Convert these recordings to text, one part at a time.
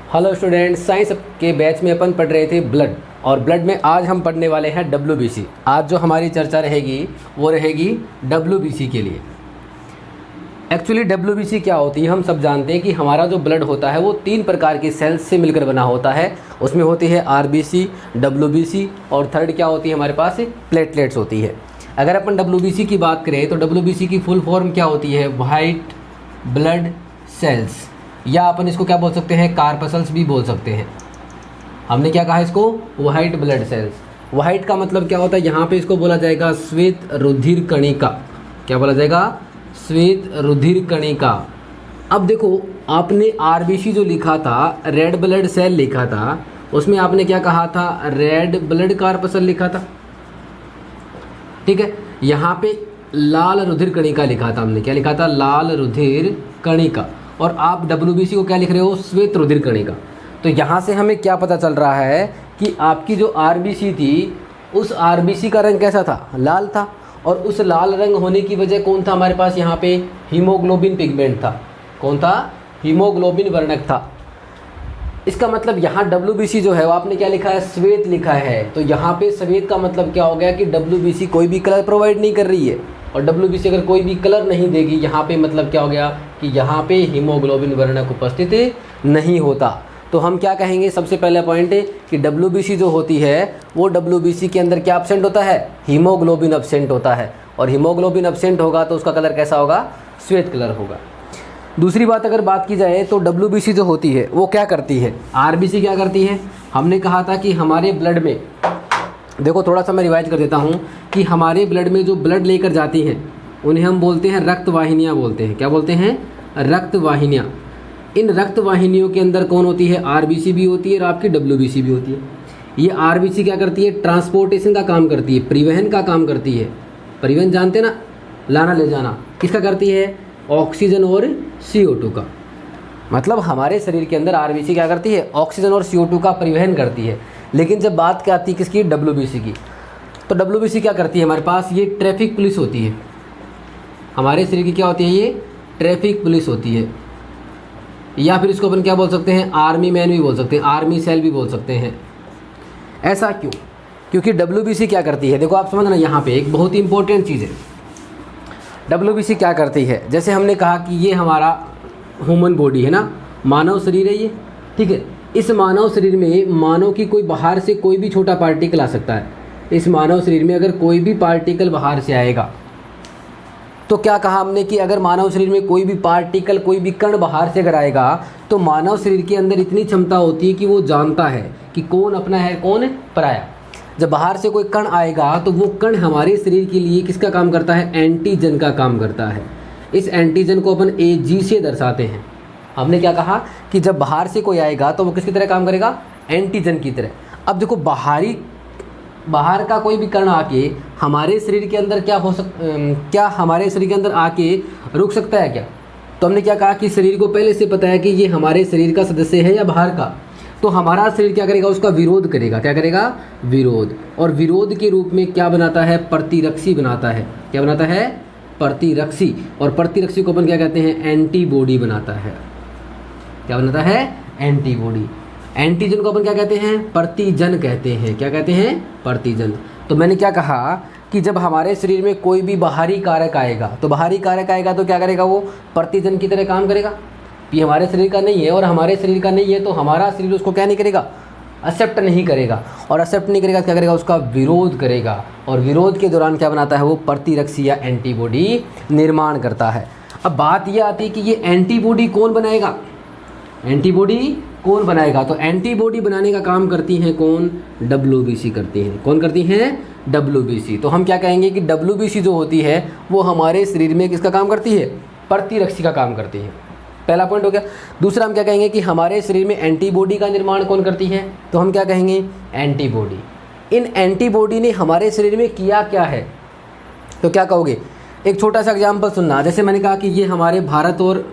Hello students, science के batch में अपन पढ़ रहे थे ब्लड, और ब्लड में आज हम पढ़ने वाले हैं डब्ल्यूबीसी। आज जो हमारी चर्चा रहेगी वो रहेगी डब्ल्यूबीसी के लिए। एक्चुअली डब्ल्यूबीसी क्या होती है, हम सब जानते हैं कि हमारा जो ब्लड होता है वो 3 प्रकार की सेल्स से मिलकर बना होता है। उसमें होती है आरबीसी, डब्ल्यूबीसी और थर्ड क्या होती है हमारे पास, प्लेटलेट्स होती है। अगर अपन डब्ल्यूबीसी की बात करें तो डब्ल्यूबीसी की फुल फॉर्म क्या होती है, वाइट ब्लड सेल्स, या अपन इसको क्या बोल सकते हैं, कार्पसल्स भी बोल सकते हैं। हमने क्या कहा इसको, वाइट ब्लड सेल्स। वाइट का मतलब क्या होता है, यहाँ पे इसको बोला जाएगा श्वेत रुधिर कणिका। क्या बोला जाएगा, श्वेत रुधिर कणिका। अब देखो, आपने आरबीसी जो लिखा था, रेड ब्लड सेल लिखा था, उसमें आपने क्या कहा था, रेड ब्लड कार्पसल लिखा था, ठीक है। यहाँ पे लाल रुधिर कणिका लिखा था हमने, क्या लिखा था, लाल रुधिर कणिका। और आप डब्ल्यूबीसी को क्या लिख रहे हो, श्वेत रुधिर कणिका। तो यहाँ से हमें क्या पता चल रहा है कि आपकी जो आरबीसी थी, उस आरबीसी का रंग कैसा था, लाल था। और उस लाल रंग होने की वजह कौन था हमारे पास, यहाँ पे हीमोग्लोबिन पिगमेंट था। कौन था, हीमोग्लोबिन वर्णक था। इसका मतलब यहाँ डब्ल्यूबीसी जो है वो आपने क्या लिखा है, श्वेत लिखा है। तो यहाँ पे श्वेत का मतलब क्या हो गया कि डब्ल्यूबीसी कोई भी कलर प्रोवाइड नहीं कर रही है, और डब्ल्यूबीसी अगर कोई भी कलर नहीं देगी यहाँ पे, मतलब क्या हो गया कि यहाँ पे हीमोग्लोबिन वर्णक उपस्थित नहीं होता। तो हम क्या कहेंगे, सबसे पहला पॉइंट है कि डब्ल्यूबीसी जो होती है वो डब्ल्यूबीसी के अंदर क्या एब्सेंट होता है, हीमोग्लोबिन एब्सेंट होता है। और हीमोग्लोबिन एब्सेंट होगा तो उसका कलर कैसा होगा, श्वेत कलर होगा। दूसरी बात अगर बात की जाए तो डब्ल्यूबीसी जो होती है वो क्या करती है, आरबीसी क्या करती है। हमने कहा था कि हमारे ब्लड में, देखो थोड़ा सा मैं रिवाइज कर देता हूँ, कि हमारे ब्लड में जो ब्लड लेकर जाती हैं उन्हें हम बोलते हैं रक्त वाहिनियाँ बोलते हैं। क्या बोलते हैं, रक्त वाहिनियाँ। इन रक्त वाहिनियों के अंदर कौन होती है, आरबीसी भी होती है और आपकी डब्ल्यूबीसी भी होती है। ये आरबीसी क्या करती है, ट्रांसपोर्टेशन का काम करती है, परिवहन का काम करती है। परिवहन जानते ना, लाना ले जाना। किसका करती है, ऑक्सीजन और CO2 का। मतलब हमारे शरीर के अंदर आरबीसी क्या करती है, ऑक्सीजन और CO2 का परिवहन करती है। लेकिन जब बात क्या आती है किसकी, डब्ल्यूबीसी की, तो डब्ल्यूबीसी क्या करती है हमारे पास, ये ट्रैफिक पुलिस होती है। हमारे शरीर की क्या होती है, ये ट्रैफिक पुलिस होती है। या फिर इसको अपन क्या बोल सकते हैं, आर्मी मैन भी बोल सकते हैं, आर्मी सेल भी बोल सकते हैं। ऐसा क्यों, क्योंकि डब्ल्यूबीसी क्या करती है, देखो आप समझना, यहाँ पे एक बहुत ही इंपॉर्टेंट चीज़ है। डब्ल्यूबीसी क्या करती है, जैसे हमने कहा कि ये हमारा ह्यूमन बॉडी है ना, मानव शरीर है ये, ठीक है। इस मानव शरीर में मानव की कोई बाहर से कोई भी छोटा पार्टिकल आ सकता है। इस मानव शरीर में अगर कोई भी पार्टिकल बाहर से आएगा, तो क्या कहा हमने कि अगर मानव शरीर में कोई भी पार्टिकल, कोई भी कण बाहर से अगर आएगा, तो मानव शरीर के अंदर इतनी क्षमता होती है कि वो जानता है कि कौन अपना है, कौन है पराया। जब बाहर से कोई कण आएगा तो वो कण हमारे शरीर के लिए किसका काम करता है, एंटीजन का काम करता है। इस एंटीजन को अपन AG से दर्शाते हैं। हमने क्या कहा कि जब बाहर से कोई आएगा तो वो किसकी तरह काम करेगा, एंटीजन की तरह। अब देखो, बाहर का कोई भी कण आके हमारे शरीर के अंदर क्या हमारे शरीर के अंदर आके रुक सकता है क्या। तो हमने क्या कहा कि शरीर को पहले से पता है कि ये हमारे शरीर का सदस्य है या बाहर का। तो हमारा शरीर क्या करेगा, उसका विरोध करेगा। क्या करेगा, विरोध। और विरोध के रूप में क्या बनाता है, प्रतिरक्षी बनाता है। क्या बनाता है, प्रतिरक्षी। और प्रतिरक्षी को अपन क्या कहते हैं, एंटीबॉडी बनाता है। क्या बनाता है, एंटीबॉडी। एंटीजन को अपन क्या कहते हैं, प्रतिजन कहते हैं। क्या कहते हैं, प्रतिजन। तो मैंने क्या कहा कि जब हमारे शरीर में कोई भी बाहरी कारक आएगा, तो बाहरी कारक आएगा तो क्या करेगा, वो प्रतिजन की तरह काम करेगा। ये हमारे शरीर का नहीं है और हमारे शरीर का नहीं है, तो हमारा शरीर उसको क्या नहीं करेगा, एक्सेप्ट नहीं करेगा। और एक्सेप्ट नहीं करेगा क्या करेगा, उसका विरोध करेगा। और विरोध के दौरान क्या बनाता है, वो प्रतिरक्षी या एंटीबॉडी निर्माण करता है। अब बात यह आती है कि ये एंटीबॉडी कौन बनाएगा, एंटीबॉडी कौन बनाएगा। तो एंटीबॉडी बनाने का काम करती हैं कौन, डब्ल्यूबीसी करती हैं। कौन करती हैं, डब्ल्यूबीसी। तो हम क्या कहेंगे कि डब्ल्यूबीसी जो होती है वो हमारे शरीर में किसका काम करती है, प्रतिरक्षी का काम करती है। पहला पॉइंट हो गया। दूसरा हम क्या कहेंगे कि हमारे शरीर में एंटीबॉडी का निर्माण कौन करती है, तो हम क्या कहेंगे, एंटीबॉडी। इन एंटीबॉडी ने हमारे शरीर में किया क्या है, तो क्या कहोगे। एक छोटा सा एग्जाम्पल सुनना। जैसे मैंने कहा कि ये हमारे भारत और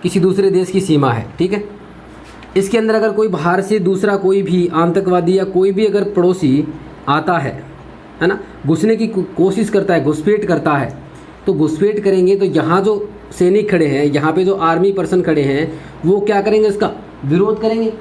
किसी दूसरे देश की सीमा है, ठीक है। इसके अंदर अगर कोई बाहर से दूसरा कोई भी आतंकवादी या कोई भी अगर पड़ोसी आता है ना, घुसने की कोशिश करता है, घुसपैठ करता है, तो घुसपैठ करेंगे तो यहाँ जो सैनिक खड़े हैं, यहाँ पे जो आर्मी पर्सन खड़े हैं, वो क्या करेंगे, इसका विरोध करेंगे।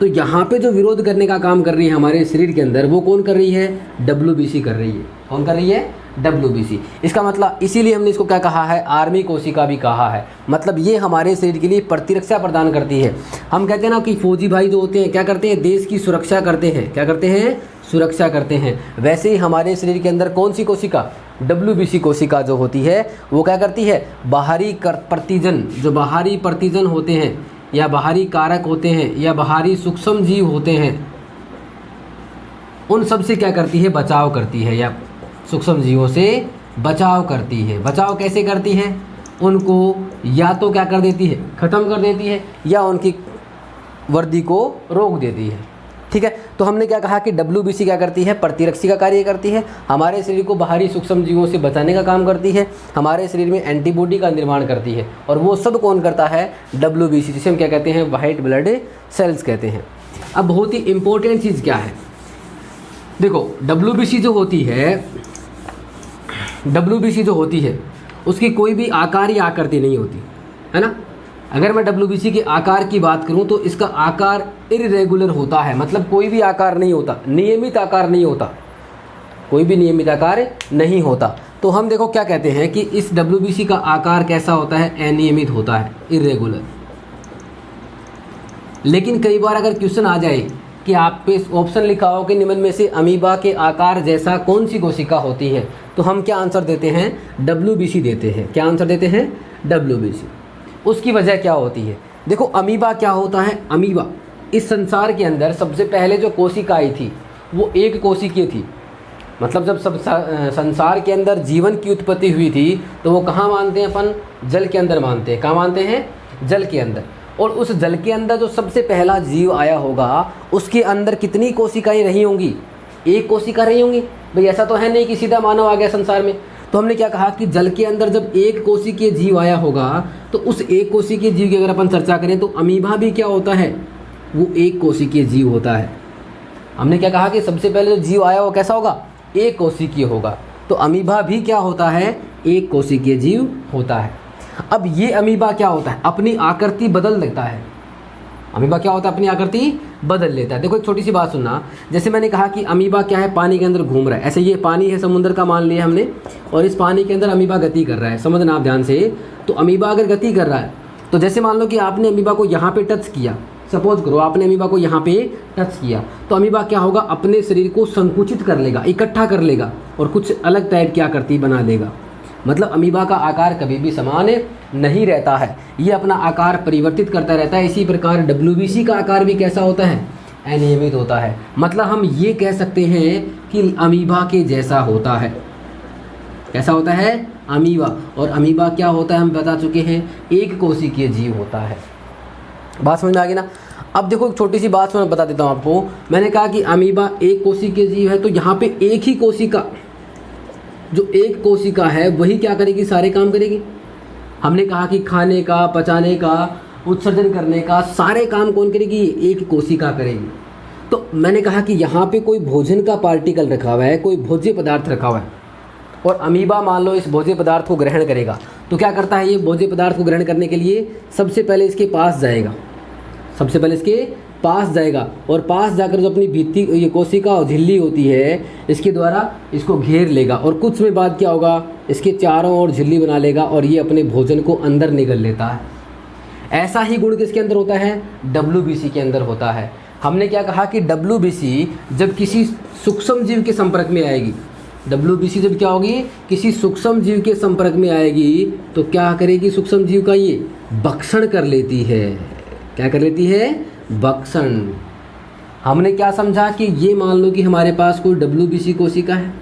तो यहाँ पे जो विरोध करने का काम कर रही है हमारे शरीर के अंदर, वो कौन कर रही है? WBC कर रही है। कौन कर रही है? WBC। इसका मतलब इसीलिए हमने इसको क्या कहा है? आर्मी कोशिका भी कहा है। मतलब ये हमारे शरीर के लिए प्रतिरक्षा प्रदान करती है। हम कहते हैं ना कि फौजी भाई जो होते हैं क्या करते हैं? देश की सुरक्षा करते हैं। क्या करते हैं? सुरक्षा करते हैं। वैसे ही हमारे शरीर के अंदर कौन सी कोशिका? WBC कोशिका जो होती है वो क्या करती है? बाहरी प्रतिजन, जो बाहरी प्रतिजन होते हैं या बाहरी कारक होते हैं या बाहरी सूक्ष्म जीव होते हैं, उन सब से क्या करती है? बचाव करती है, या सूक्ष्म जीवों से बचाव करती है। बचाव कैसे करती है? उनको या तो क्या कर देती है? ख़त्म कर देती है, या उनकी वृद्धि को रोक देती है। ठीक है, तो हमने क्या कहा कि WBC क्या करती है? प्रतिरक्षी का कार्य करती है, हमारे शरीर को बाहरी सूक्ष्म जीवों से बचाने का काम करती है, हमारे शरीर में एंटीबॉडी का निर्माण करती है। और वो सब कौन करता है? WBC, जिसे हम क्या कहते हैं? वाइट ब्लड सेल्स कहते हैं। अब बहुत ही इंपॉर्टेंट चीज़ क्या है, देखो WBC जो होती है उसकी कोई भी आकार या आकृति नहीं होती है ना। अगर मैं WBC के आकार की बात करूं तो इसका आकार इर्रेगुलर होता है, मतलब कोई भी आकार नहीं होता, नियमित आकार नहीं होता, कोई भी नियमित आकार नहीं होता। तो हम देखो क्या कहते हैं कि इस WBC का आकार कैसा होता है? अनियमित होता है, इर्रेगुलर। लेकिन कई बार अगर क्वेश्चन आ जाए कि आप पे ऑप्शन लिखा हो कि निम्न में से अमीबा के आकार जैसा कौन सी कोशिका होती है, तो हम क्या आंसर देते हैं? WBC देते हैं। क्या आंसर देते हैं? WBC। उसकी वजह क्या होती है? देखो अमीबा क्या होता है? अमीबा इस संसार के अंदर सबसे पहले जो कोशिका आई थी वो एक कोशिकीय थी। मतलब जब सब संसार के अंदर जीवन की उत्पत्ति हुई थी तो वो कहाँ मानते हैं अपन? जल के अंदर मानते हैं। कहाँ मानते हैं? जल के अंदर। और उस जल के अंदर जो सबसे पहला जीव आया होगा उसके अंदर कितनी कोशिकाएं रही होंगी? एक कोशिका रही होंगी। भाई ऐसा तो है नहीं कि सीधा मानव आ गया संसार में। तो हमने क्या कहा कि जल के अंदर जब एक कोशिकीय जीव आया होगा तो उस एक कोशिकीय जीव की अगर अपन चर्चा करें तो अमीबा भी क्या होता है? वो एक कोशिकीय जीव होता है। हमने क्या कहा कि सबसे पहले जो जीव आया वो कैसा होगा? एक कोशिकीय होगा। तो अमीबा भी क्या होता है? एक कोशिकीय जीव होता है। अब ये अमीबा क्या होता है? अपनी आकृति बदल लेता है। अमीबा क्या होता है? अपनी आकृति बदल लेता है। देखो एक छोटी सी बात सुनना, जैसे मैंने कहा कि अमीबा क्या है? पानी के अंदर घूम रहा है। ऐसे ये पानी है समुद्र का मान लिया हमने, और इस पानी के अंदर अमीबा गति कर रहा है। समझना आप ध्यान से। तो अमीबा अगर गति कर रहा है तो जैसे मान लो कि आपने अमीबा को यहाँ पे टच किया, सपोज करो आपने अमीबा को यहाँ पे टच किया, तो अमीबा क्या होगा? अपने शरीर को संकुचित कर लेगा, इकट्ठा कर लेगा और कुछ अलग टाइप क्या करती बना देगा। मतलब अमीबा का आकार कभी भी समान नहीं रहता है, ये अपना आकार परिवर्तित करता रहता है। इसी प्रकार WBC का आकार भी कैसा होता है? अनियमित होता है। मतलब हम ये कह सकते हैं कि अमीबा के जैसा होता है। कैसा होता है? अमीबा। और अमीबा क्या होता है हम बता चुके हैं, एक कोशिकीय जीव होता है। बात समझ में आ गई ना। अब देखो एक छोटी सी बात मैं बता देता हूँ आपको। मैंने कहा कि अमीबा एक कोशिकीय जीव है, तो यहाँ पे एक ही कोशिका, जो एक कोशिका है वही क्या करेगी? सारे काम करेगी। हमने कहा कि खाने का, पचाने का, उत्सर्जन करने का सारे काम कौन करेगी? एक कोशिका करेगी। तो मैंने कहा कि यहाँ पे कोई भोजन का पार्टिकल रखा हुआ है, कोई भोज्य पदार्थ रखा हुआ है, और अमीबा मान लो इस भोज्य पदार्थ को ग्रहण करेगा। तो क्या करता है? ये भोज्य पदार्थ को ग्रहण करने के लिए सबसे पहले इसके पास जाएगा, सबसे पहले इसके पास जाएगा, और पास जाकर जो अपनी भित्ति, ये कोशिका और झिल्ली होती है, इसके द्वारा इसको घेर लेगा, और कुछ समय बाद क्या होगा? इसके चारों ओर झिल्ली बना लेगा और ये अपने भोजन को अंदर निगल लेता है। ऐसा ही गुण किसके अंदर होता है? WBC के अंदर होता है। हमने क्या कहा कि WBC जब किसी सूक्ष्म जीव के संपर्क में आएगी, WBC जब क्या होगी? किसी सूक्ष्म जीव के संपर्क में आएगी तो क्या करेगी? सूक्ष्म जीव का ये भक्षण कर लेती है। क्या कर लेती है? भक्षण। हमने क्या समझा कि ये मान लो कि हमारे पास कोई WBC कोशिका है,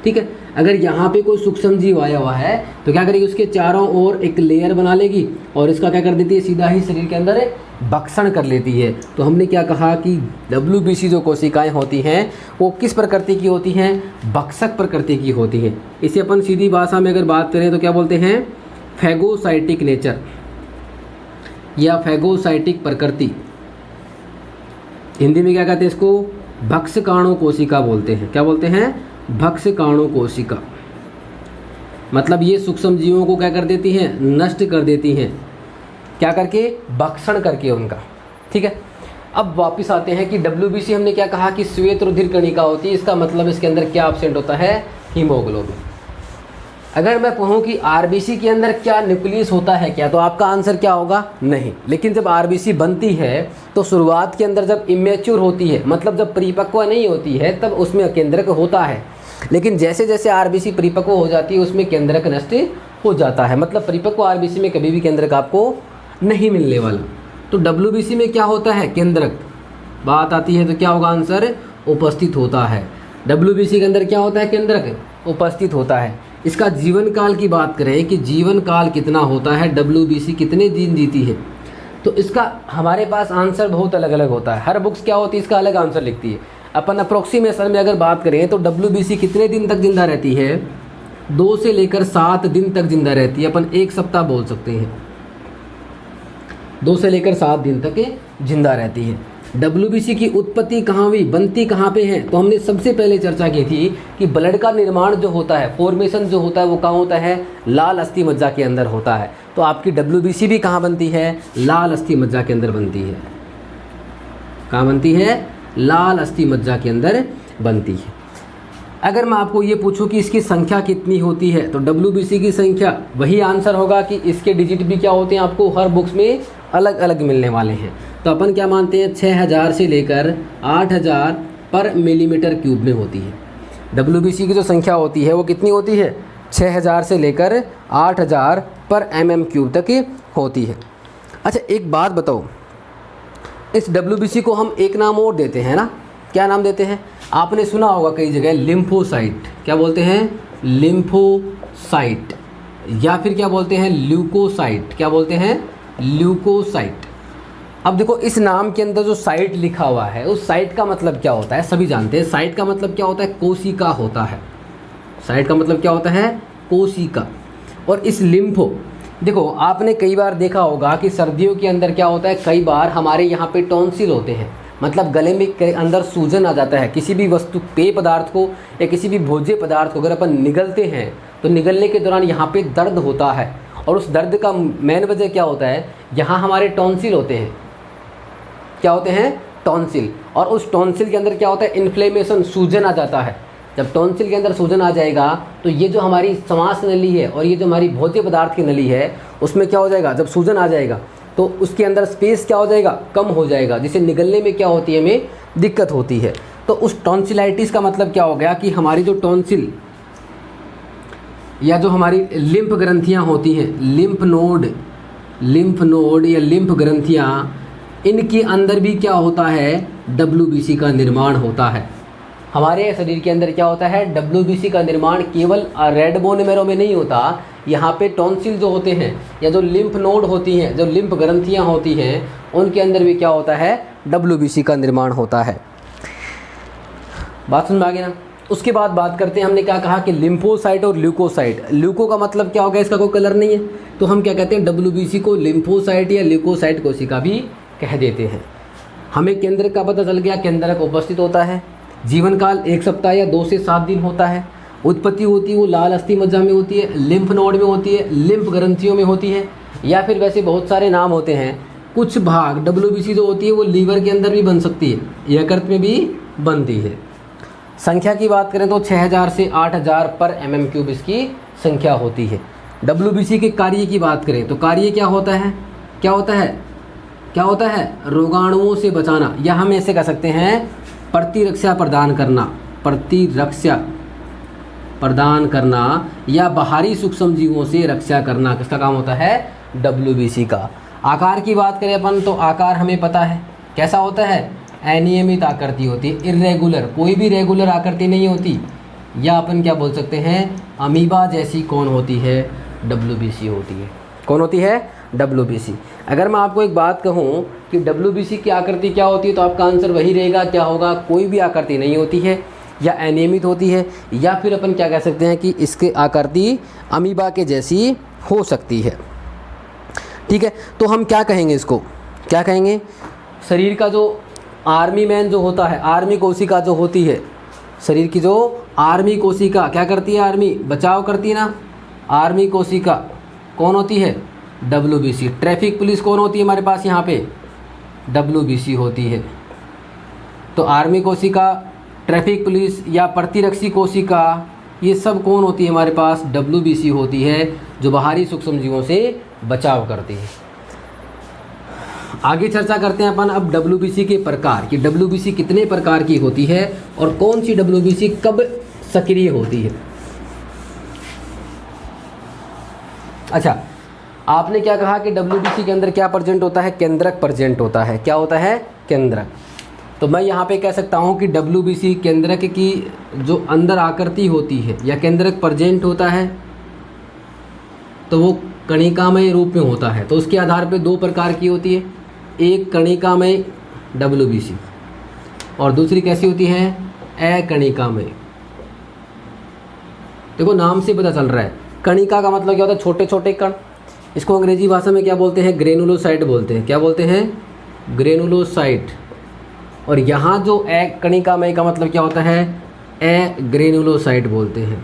ठीक है। अगर यहाँ पे कोई सूक्ष्म जीव आया हुआ है तो क्या करेगी? उसके चारों ओर एक लेयर बना लेगी और इसका क्या कर देती है? सीधा ही शरीर के अंदर भक्षण कर लेती है। तो हमने क्या कहा कि WBC जो कोशिकाएं होती हैं वो किस प्रकृति की होती हैं? भक्षक प्रकृति की होती हैं। इसे अपन सीधी भाषा में अगर बात करें तो क्या बोलते हैं? फैगोसाइटिक नेचर या फैगोसाइटिक प्रकृति। हिंदी में क्या कहते हैं इसको? भक्षकाणु कोशिका बोलते हैं। क्या बोलते हैं? भक्षकाणु कोशिका। मतलब ये सूक्ष्म जीवों को क्या कर देती हैं? नष्ट कर देती हैं। क्या करके? भक्षण करके उनका, ठीक है। अब वापस आते हैं कि WBC हमने क्या कहा कि श्वेत रुधिर कणिका होती है, इसका मतलब इसके अंदर क्या एब्सेंट होता है, हीमोग्लोबिन। अगर मैं कहूँ कि RBC के अंदर क्या न्यूक्लियस होता है क्या, तो आपका आंसर क्या होगा, नहीं। लेकिन जब RBC बनती है तो शुरुआत के अंदर जब इमेच्योर होती है, मतलब जब परिपक्व नहीं होती है, तब उसमें केंद्रक होता है। लेकिन जैसे जैसे RBC परिपक्व हो जाती है उसमें केंद्रक नष्ट हो जाता है, मतलब परिपक्व RBC में कभी भी केंद्रक आपको नहीं मिलने वाला। तो WBC में क्या होता है, केंद्रक। बात आती है तो क्या होगा आंसर, उपस्थित होता है। WBC के अंदर क्या होता है, केंद्रक उपस्थित होता है। इसका जीवन काल की बात करें कि जीवन काल कितना होता है, WBC कितने दिन जीती है, तो इसका हमारे पास आंसर बहुत अलग अलग होता है। हर बुक्स क्या होती है, इसका अलग आंसर लिखती है। अपन अप्रोक्सीमेशन में अगर बात करें तो WBC कितने दिन तक जिंदा रहती है, 2 से लेकर 7 दिन तक जिंदा रहती है। अपन 1 सप्ताह बोल सकते हैं, 2 से लेकर 7 दिन तक जिंदा रहती है। WBC की उत्पत्ति कहाँ हुई, बनती कहाँ पे है, तो हमने सबसे पहले चर्चा की थी कि ब्लड का निर्माण जो होता है, फॉर्मेशन जो होता है, वो कहाँ होता है, लाल अस्थि मज्जा के अंदर होता है। तो आपकी WBC भी कहाँ बनती है, लाल अस्थि मज्जा के अंदर बनती है। कहाँ बनती है, लाल अस्थि मज्जा के अंदर बनती है। अगर मैं आपको ये पूछूं कि इसकी संख्या कितनी होती है, तो WBC की संख्या, वही आंसर होगा कि इसके डिजिट भी क्या होते हैं, आपको हर बुक्स में अलग अलग मिलने वाले हैं। तो अपन क्या मानते हैं, 6000 से लेकर 8000 पर मिलीमीटर क्यूब में होती है। WBC की जो संख्या होती है वो कितनी होती है, 6000 से लेकर 8000 पर mm क्यूब तक होती है। अच्छा एक बात बताओ, इस WBC को हम एक नाम और देते हैं ना, क्या नाम देते हैं, आपने सुना होगा कई जगह, लिम्फोसाइट। क्या बोलते हैं, लिम्फोसाइट, या फिर क्या बोलते हैं, ल्यूकोसाइट। क्या बोलते हैं, ल्यूकोसाइट। अब देखो इस नाम के अंदर जो साइट लिखा हुआ है, उस साइट का मतलब क्या होता है, सभी जानते हैं। साइट का मतलब क्या होता है, कोशिका होता है। साइट का मतलब क्या होता है, कोशिका। और इस लिम्फो, देखो आपने कई बार देखा होगा कि सर्दियों के अंदर क्या होता है, कई बार हमारे यहाँ पे टॉन्सिल होते हैं, मतलब गले में के अंदर सूजन आ जाता है। किसी भी वस्तु, पेय पदार्थ को या किसी भी भोज्य पदार्थ को अगर अपन निगलते हैं तो निगलने के दौरान यहाँ पे दर्द होता है, और उस दर्द का मेन वजह क्या होता है, यहाँ हमारे टॉन्सिल होते हैं। क्या होते हैं, टॉन्सिल। और उस टॉन्सिल के अंदर क्या होता है, इन्फ्लेमेशन, सूजन आ जाता है। जब टॉन्सिल के अंदर सूजन आ जाएगा तो ये जो हमारी श्वास नली है और ये जो हमारी भोज्य पदार्थ की नली है, उसमें क्या हो जाएगा, जब सूजन आ जाएगा तो उसके अंदर स्पेस क्या हो जाएगा, कम हो जाएगा, जिसे निगलने में क्या होती है, हमें दिक्कत होती है। तो उस टॉन्सिलाइटिस का मतलब क्या हो गया कि हमारी जो टॉन्सिल या जो हमारी लिम्फ ग्रंथियाँ होती हैं, लिम्फ नोड या लिम्फ ग्रंथियाँ, इनके अंदर भी क्या होता है, WBC का निर्माण होता है। हमारे शरीर के अंदर क्या होता है, WBC का निर्माण केवल रेड बोन मैरो में नहीं होता। यहाँ पे टॉन्सिल जो होते हैं या जो लिम्फ नोड होती हैं, जो लिम्फ ग्रंथियाँ होती हैं, उनके अंदर भी क्या होता है, WBC का निर्माण होता है। बात समझ में आ गई ना। उसके बाद बात करते हैं, हमने क्या कहा कि लिम्फोसाइट और ल्यूकोसाइट। ल्यूको का मतलब क्या हो गया, इसका कोई कलर नहीं है, तो हम क्या कहते हैं, WBC को लिम्फोसाइट या ल्यूकोसाइट कोशिका भी कह देते हैं। हमें केंद्रक का पता चल गया, केंद्रक उपस्थित होता है। जीवन काल 1 सप्ताह या 2 से 7 दिन होता है। उत्पत्ति होती है वो लाल अस्थि मज्जा में होती है, लिम्फ नोड में होती है, लिम्फ ग्रंथियों में होती है, या फिर वैसे बहुत सारे नाम होते हैं। कुछ भाग WBC जो होती है वो लीवर के अंदर भी बन सकती है, यकृत में भी बनती है। संख्या की बात करें तो 6000 से 8000 पर mm क्यूब इसकी संख्या होती है। WBC के कार्य की बात करें तो कार्य क्या होता है, क्या होता है, क्या होता है, रोगाणुओं से बचाना, या हम ऐसे कह सकते हैं प्रतिरक्षा प्रदान करना, प्रतिरक्षा प्रदान करना, या बाहरी सूक्ष्म जीवों से रक्षा करना, किसका काम होता है, WBC का। आकार की बात करें अपन तो आकार हमें पता है कैसा होता है, अनियमित आकृति होती है, इर्रेगुलर, कोई भी रेगुलर आकृति नहीं होती, या अपन क्या बोल सकते हैं, अमीबा जैसी कौन होती है, WBC होती है। कौन होती है, WBC। अगर मैं आपको एक बात कहूँ कि WBC की आकृति क्या होती है, तो आपका आंसर वही रहेगा, क्या होगा, कोई भी आकृति नहीं होती है, या अनियमित होती है, या फिर अपन क्या कह सकते हैं कि इसके आकृति अमीबा के जैसी हो सकती है। ठीक है, तो हम क्या कहेंगे, इसको क्या कहेंगे, शरीर का जो आर्मी मैन जो होता है, आर्मी कोशिका जो होती है, शरीर की जो आर्मी कोशिका क्या करती है, आर्मी बचाव करती है ना, आर्मी कोशिका कौन होती है, WBC। ट्रैफिक पुलिस कौन होती है हमारे पास यहाँ पे, WBC होती है। तो आर्मी कोशिका, ट्रैफिक पुलिस या प्रतिरक्षी कोशिका, ये सब कौन होती है हमारे पास? WBC होती है, जो बाहरी सूक्ष्म जीवों से बचाव करती है। आगे चर्चा करते हैं अपन अब WBC के प्रकार कि WBC कितने प्रकार की होती है और कौन सी WBC कब सक्रिय होती है। अच्छा, आपने क्या कहा कि WBC के अंदर क्या प्रेजेंट होता है? केंद्रक प्रेजेंट होता है। क्या होता है? केंद्रक। तो मैं यहाँ पे कह सकता हूँ कि WBC केंद्रक की जो अंदर आकृति होती है या केंद्रक प्रेजेंट होता है तो वो कणिकामय रूप में होता है। तो उसके आधार पे दो प्रकार की होती है, एक कणिकामय WBC और दूसरी कैसी होती है? अकणिकामय। देखो नाम से पता चल रहा है, कणिका का मतलब क्या होता है? छोटे छोटे कण। इसको अंग्रेजी भाषा में क्या बोलते हैं? ग्रेनुलोसाइट बोलते हैं। क्या बोलते हैं? ग्रेनुलोसाइट। और यहाँ जो अकणिकामय का मतलब क्या होता है? अग्रेनुलोसाइट बोलते हैं।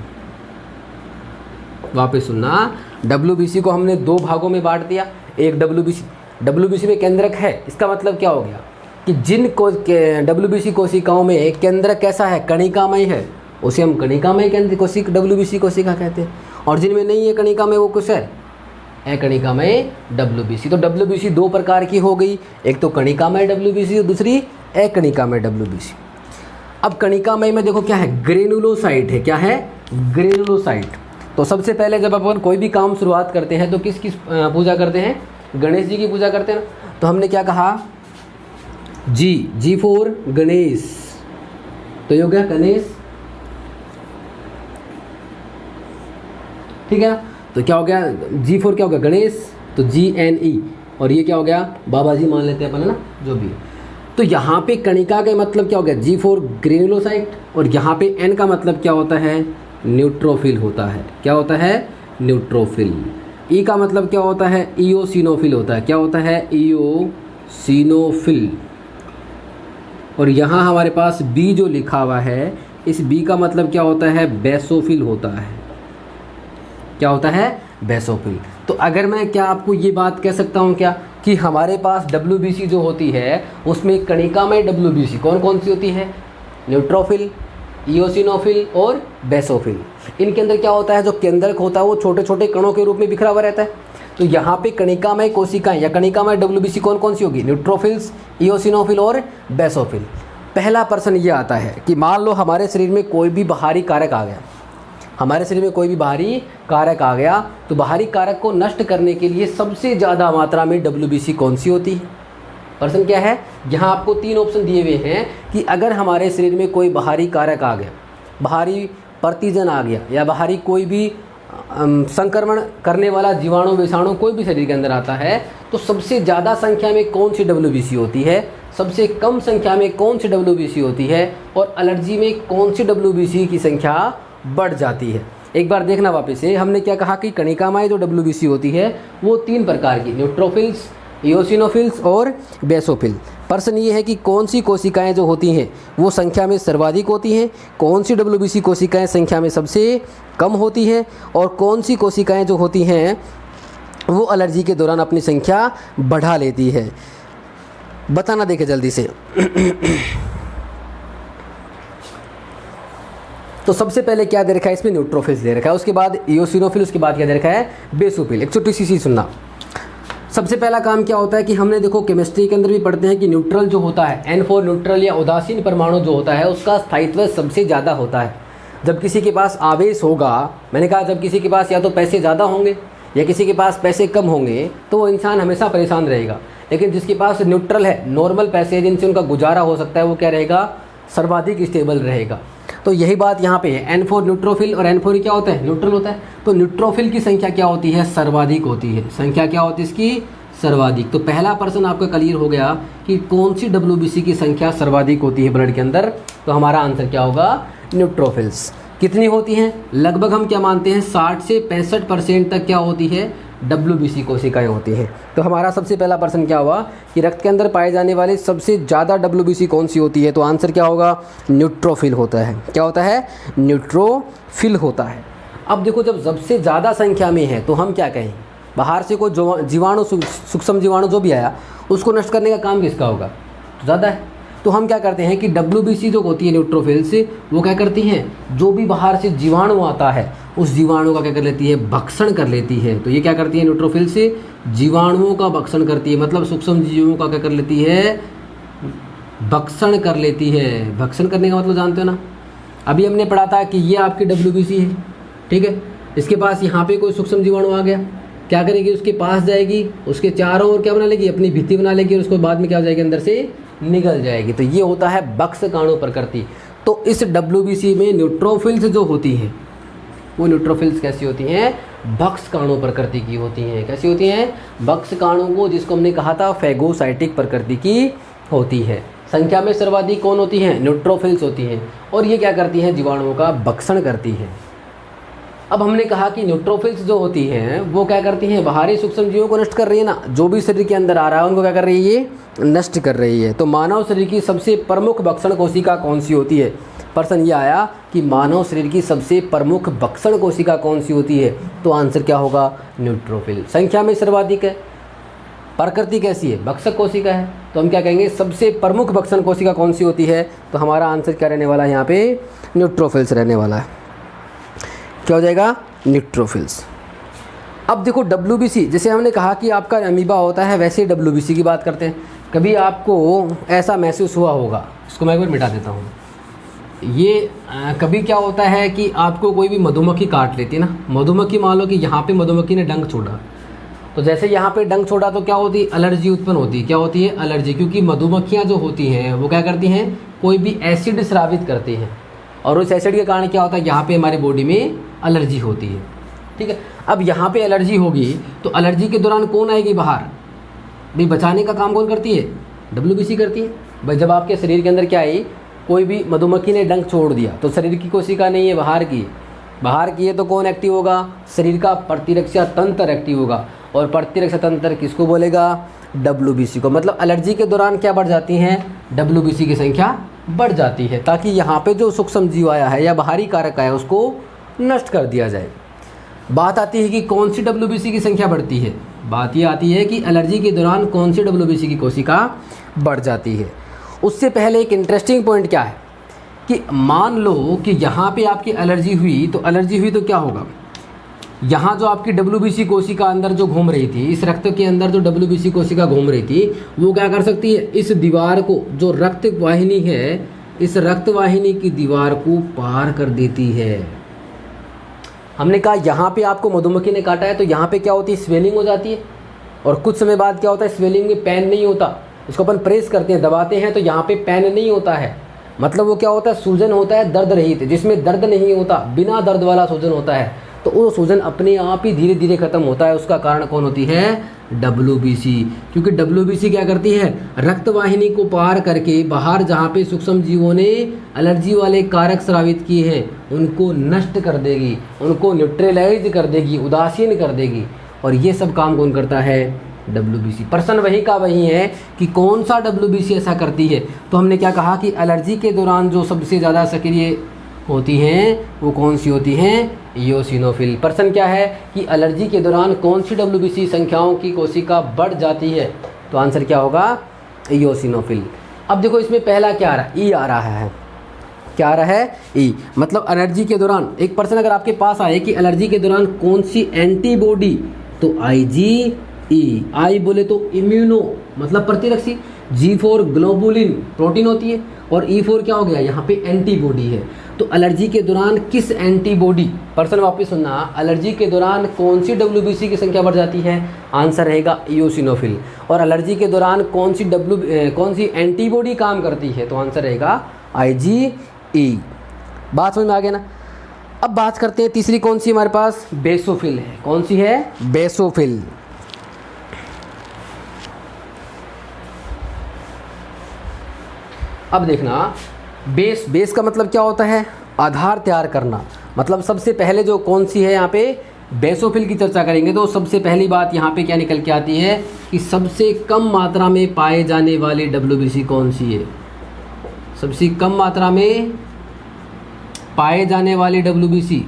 वापस सुनना, WBC को हमने दो भागों में बांट दिया। एक WBC में केंद्रक है, इसका मतलब क्या हो गया कि जिन WBC कोशिकाओं में केंद्रक कैसा है? कणिकामय है, उसे हम कणिकामय WBC कोशिका कहते हैं। और जिनमें नहीं है कणिकामय, वो कुछ है अकणिकामय WBC। तो WBC दो प्रकार की हो गई, एक तो कणिकामय WBC और दूसरी अकणिकामय WBC। अब कणिकामय में देखो क्या है? ग्रेनुलोसाइट है। क्या है? ग्रेनुलोसाइट। तो सबसे पहले जब अपन कोई भी काम शुरुआत करते हैं तो किसकी पूजा करते हैं? गणेश जी की पूजा करते हैं ना। तो हमने क्या कहा? जी फॉर गणेश। तो ये हो गया गणेश, ठीक है। तो क्या हो गया? जी फॉर क्या हो गया? गणेश। तो GNE। और ये क्या हो गया? बाबा जी मान लेते हैं अपन, है ना, जो भी है। तो यहाँ पे कणिका का मतलब क्या हो गया? G for granulocyte. और यहाँ पे N का मतलब क्या होता है? न्यूट्रोफिल होता है। क्या होता है? न्यूट्रोफिल। E का मतलब क्या होता है? इओसिनोफिल होता है। क्या होता है? इओसिनोफिल। और यहाँ हमारे पास B जो लिखा हुआ है, इस B का मतलब क्या होता है? बेसोफिल होता है। क्या होता है? बेसोफिल। तो अगर मैं क्या आपको ये बात कह सकता हूँ क्या कि हमारे पास WBC जो होती है उसमें कणिकामय WBC कौन कौन सी होती है? न्यूट्रोफिल, इओसिनोफिल और बेसोफिल। इनके अंदर क्या होता है? जो केंद्रक होता है वो छोटे छोटे कणों के रूप में बिखरा हुआ रहता है। तो यहाँ पे कणिकामय कोशिकाएं या कणिकामय WBC कौन कौन सी होगी? न्यूट्रोफिल्स, इओसिनोफिल और बेसोफिल। पहला प्रश्न ये आता है कि मान लो हमारे शरीर में कोई भी बाहरी कारक आ गया, हमारे शरीर में कोई भी बाहरी कारक आ गया, तो बाहरी कारक को नष्ट करने के लिए सबसे ज़्यादा मात्रा में WBC कौन सी होती है? प्रश्न क्या है? यहाँ आपको तीन ऑप्शन दिए हुए हैं कि अगर हमारे शरीर में कोई बाहरी कारक आ गया, बाहरी प्रतिजन आ गया या बाहरी कोई भी संक्रमण करने वाला जीवाणु विषाणु कोई भी शरीर के अंदर आता है, तो सबसे ज़्यादा संख्या में कौन सी WBC होती है, सबसे कम संख्या में कौन सी WBC होती है, और एलर्जी में कौन सी WBC की संख्या बढ़ जाती है। एक बार देखना वापस से, हमने क्या कहा कि कणिकामय जो WBC होती है वो तीन प्रकार की, न्यूट्रोफिल्स, इओसिनोफिल्स और बेसोफिल। प्रश्न ये है कि कौन सी कोशिकाएं जो होती हैं वो संख्या में सर्वाधिक होती हैं, कौन सी WBC कोशिकाएं संख्या में सबसे कम होती हैं, और कौन सी कोशिकाएं जो होती हैं वो एलर्जी के दौरान अपनी संख्या बढ़ा लेती है। बताना देखे जल्दी से। तो सबसे पहले क्या दे रखा है इसमें? न्यूट्रोफिल्स दे रखा है, उसके बाद इओसिनोफिल, उसके बाद क्या दे रखा है? बेसोफिल। एक छोटी सी चीज़ सुनना। सबसे पहला काम क्या होता है कि हमने देखो केमिस्ट्री के अंदर भी पढ़ते हैं कि न्यूट्रल जो होता है, N4 न्यूट्रल या उदासीन परमाणु जो होता है उसका स्थायित्व सबसे ज़्यादा होता है। जब किसी के पास आवेश होगा, मैंने कहा जब किसी के पास या तो पैसे ज़्यादा होंगे या किसी के पास पैसे कम होंगे तो वो इंसान हमेशा परेशान रहेगा। लेकिन जिसके पास न्यूट्रल है, नॉर्मल पैसे जिनसे उनका गुजारा हो सकता है, वो क्या रहेगा? सर्वाधिक स्टेबल रहेगा। तो यही बात यहाँ पे है। N4 न्यूट्रोफिल और N4 क्या होता है? न्यूट्रल होता है। तो न्यूट्रोफिल की संख्या क्या होती है? सर्वाधिक होती है। संख्या क्या होती है इसकी? सर्वाधिक। तो पहला प्रश्न आपका क्लियर हो गया कि कौन सी WBC की संख्या सर्वाधिक होती है ब्लड के अंदर। तो हमारा आंसर क्या होगा? न्यूट्रोफिल्स। कितनी होती हैं? लगभग हम क्या मानते हैं 60 से 65% तक क्या होती है? WBC कोशिकाएं होती हैं। तो हमारा सबसे पहला प्रश्न क्या हुआ कि रक्त के अंदर पाए जाने वाले सबसे ज़्यादा WBC कौन सी होती है? तो आंसर क्या होगा? न्यूट्रोफिल होता है। क्या होता है? न्यूट्रोफिल होता है। अब देखो जब सबसे ज़्यादा संख्या में है तो हम क्या कहें? बाहर से कोई जीवाणु, सूक्ष्म जीवाणु जो भी आया, उसको नष्ट करने का काम किसका होगा? तो ज़्यादा है। तो हम क्या करते हैं कि WBC जो होती है न्यूट्रोफिल्स, वो क्या करती हैं, जो भी बाहर से जीवाणु आता है उस जीवाणु का क्या कर लेती है, भक्षण कर लेती है। तो ये क्या करती है न्यूट्रोफिल्स, जीवाणुओं का भक्षण करती है, मतलब सूक्ष्म जीवों का क्या कर लेती है, भक्षण कर लेती है। भक्षण करने का मतलब जानते हो ना, अभी हमने पढ़ा था कि ये आपकी WBC है, ठीक है। इसके पास यहाँ पे कोई सूक्ष्म जीवाणु आ गया, क्या करेगी, उसके पास जाएगी, उसके चारों ओर क्या बना लेगी, अपनी भित्ति बना लेगी, और उसको बाद में क्या हो जाएगी, अंदर से निकल जाएगी। तो ये होता है भक्षकाणु प्रकृति। तो इस WBC में न्यूट्रोफिल्स जो होती हैं, वो न्यूट्रोफिल्स कैसी होती हैं, भक्षकाणु प्रकृति की होती हैं। कैसी होती हैं, भक्षकाणु को, जिसको हमने कहा था फैगोसाइटिक प्रकृति की होती है। संख्या में सर्वाधिक कौन होती हैं, न्यूट्रोफिल्स होती हैं, और ये क्या करती हैं, जीवाणुओं का भक्षण करती हैं। अब हमने कहा कि न्यूट्रोफिल्स जो होती हैं वो क्या करती हैं, बाहरी सूक्ष्म जीवों को नष्ट कर रही है ना, जो भी शरीर के अंदर आ रहा है उनको क्या कर रही है, ये नष्ट कर रही है। तो मानव शरीर की सबसे प्रमुख भक्षण कोशिका कौन सी होती है? प्रश्न ये आया कि मानव शरीर की सबसे प्रमुख भक्षण कोशिका कौन सी होती है? तो आंसर क्या होगा, न्यूट्रोफिल। संख्या में सर्वाधिक है, प्रकृति कैसी है, भक्षक कोशिका है, तो हम क्या कहेंगे, सबसे प्रमुख भक्षण कोशिका कौन सी होती है? तो हमारा आंसर क्या रहने वाला है, यहाँ पे न्यूट्रोफिल्स रहने वाला है। क्या हो जाएगा, न्यूट्रोफिल्स। अब देखो WBC, जैसे हमने कहा कि आपका अमीबा होता है, वैसे WBC की बात करते हैं। कभी आपको ऐसा महसूस हुआ होगा, इसको मैं एक बार मिटा देता हूँ। ये कभी क्या होता है कि आपको कोई भी मधुमक्खी काट लेती है ना, मधुमक्खी मान लो कि यहाँ पे मधुमक्खी ने डंक छोड़ा, तो जैसे यहाँ पे डंक छोड़ा तो क्या होती है, एलर्जी उत्पन्न होती है। क्या होती है, एलर्जी, क्योंकि मधुमक्खियाँ जो होती हैं वो क्या करती हैं, कोई भी एसिड स्रावित करती हैं, और उस एसिड के कारण क्या होता है, यहाँ पे हमारे बॉडी में एलर्जी होती है, ठीक है। अब यहाँ पे एलर्जी होगी तो एलर्जी के दौरान कौन आएगी बाहर, भाई बचाने का काम कौन करती है, WBC करती है। भाई जब आपके शरीर के अंदर क्या आई, कोई भी मधुमक्खी ने डंक छोड़ दिया, तो शरीर की कोशिका नहीं है, बाहर की, बाहर की है, तो कौन एक्टिव होगा, शरीर का प्रतिरक्षा तंत्र एक्टिव होगा। और प्रतिरक्षा तंत्र किसको बोलेगा, WBC को। मतलब एलर्जी के दौरान क्या बढ़ जाती हैं, WBC की संख्या बढ़ जाती है, ताकि यहाँ पे जो सूक्ष्म जीव आया है या बाहरी कारक आया उसको नष्ट कर दिया जाए। बात आती है कि कौन सी WBC की संख्या बढ़ती है, बात ये आती है कि एलर्जी के दौरान कौन सी WBC की कोशिका बढ़ जाती है। उससे पहले एक इंटरेस्टिंग पॉइंट क्या है कि मान लो कि यहाँ पे आपकी एलर्जी हुई, तो एलर्जी हुई तो क्या होगा, यहाँ जो आपकी WBC कोशिका अंदर जो घूम रही थी, इस रक्त के अंदर जो WBC कोशिका घूम रही थी, वो क्या कर सकती है, इस दीवार को, जो रक्त वाहिनी है, इस रक्त वाहिनी की दीवार को पार कर देती है। हमने कहा यहाँ पे आपको मधुमक्खी ने काटा है तो यहाँ पे क्या होती है, स्वेलिंग हो जाती है, और कुछ समय बाद क्या होता है, स्वेलिंग में पेन नहीं होता, इसको अपन प्रेस करते हैं, दबाते हैं, तो यहाँ पे पेन नहीं होता है, मतलब वो क्या होता है, सूजन होता है दर्द रहित, जिसमें दर्द नहीं होता, बिना दर्द वाला सूजन होता है। तो वो सूजन अपने आप ही धीरे धीरे खत्म होता है। उसका कारण कौन होती है, WBC, क्योंकि WBC क्या करती है, रक्त वाहिनी को पार करके बाहर जहाँ पे सूक्ष्म जीवों ने एलर्जी वाले कारक स्रावित किए हैं उनको नष्ट कर देगी, उनको न्यूट्रलाइज कर देगी, उदासीन कर देगी। और ये सब काम कौन करता है, WBC। प्रश्न वही का वही है कि कौन सा WBC ऐसा करती है। तो हमने क्या कहा कि एलर्जी के दौरान जो सबसे ज़्यादा सक्रिय होती हैं वो कौन सी होती हैं, इयोसिनोफिल। प्रश्न क्या है कि एलर्जी के दौरान कौन सी WBC संख्याओं की कोशिका बढ़ जाती है, तो आंसर क्या होगा, इयोसिनोफिल। अब देखो इसमें पहला क्या आ रहा है, ई आ रहा है, क्या आ रहा है, ई, मतलब एलर्जी के दौरान। एक प्रश्न अगर आपके पास आए कि एलर्जी के दौरान कौन सी एंटीबॉडी, तो IgE, आई बोले तो इम्यूनो मतलब प्रतिरक्षी, G4 ग्लोबुलिन प्रोटीन होती है, और E4 क्या हो गया, यहाँ पे एंटीबॉडी है। तो एलर्जी के दौरान किस एंटीबॉडी, प्रश्न वापस सुनना, एलर्जी के दौरान कौन सी WBC की संख्या बढ़ जाती है, आंसर रहेगा इयोसिनोफिल। और एलर्जी के दौरान कौन सी एंटीबॉडी काम करती है, तो आंसर रहेगा IgE। बात समझ में आ गया ना। अब बात करते हैं तीसरी कौन सी हमारे पास, बेसोफिल है। कौन सी है, बेसोफिल। अब देखना, बेस का मतलब क्या होता है, आधार तैयार करना। मतलब सबसे पहले जो कौन सी है यहाँ पे बेसोफिल की चर्चा करेंगे, तो सबसे पहली बात यहाँ पे क्या निकल के आती है कि सबसे कम मात्रा में पाए जाने वाली WBC कौन सी है, सबसे कम मात्रा में पाए जाने वाली WBC,